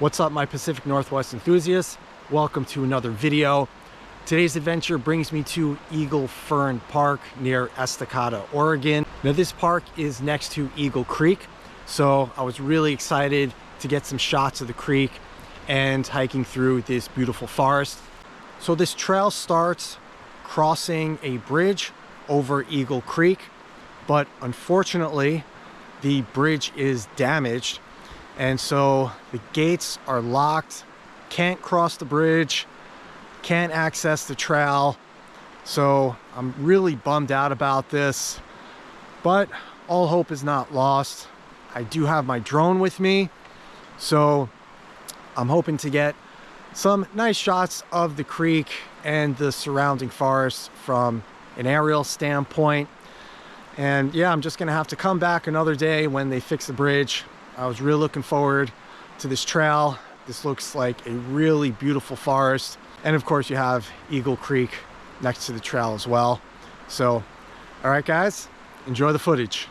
What's up, my Pacific Northwest enthusiasts? Welcome to another video. Today's adventure brings me to Eagle Fern Park near Estacada, Oregon. Now this park is next to Eagle Creek, so I was really excited to get some shots of the creek and hiking through this beautiful forest. So this trail starts crossing a bridge over Eagle Creek, but unfortunately the bridge is damaged, and so the gates are locked. Can't cross the bridge, can't access the trail. So I'm really bummed out about this, but all hope is not lost. I do have my drone with me, so I'm hoping to get some nice shots of the creek and the surrounding forest from an aerial standpoint. And yeah, I'm just gonna have to come back another day when they fix the bridge. I was really looking forward to this trail. This looks like a really beautiful forest. And of course you have Eagle Creek next to the trail as well. So, all right guys, enjoy the footage.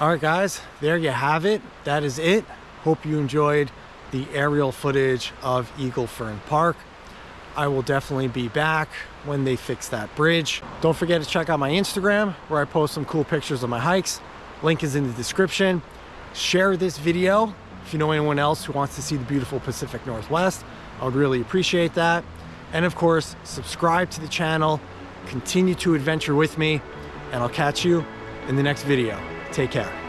All right, guys, there you have it. That is it. Hope you enjoyed the aerial footage of Eagle Fern Park. I will definitely be back when they fix that bridge. Don't forget to check out my Instagram where I post some cool pictures of my hikes. Link is in the description. Share this video if you know anyone else who wants to see the beautiful Pacific Northwest. I would really appreciate that. And of course, subscribe to the channel, continue to adventure with me, and I'll catch you in the next video. Take care.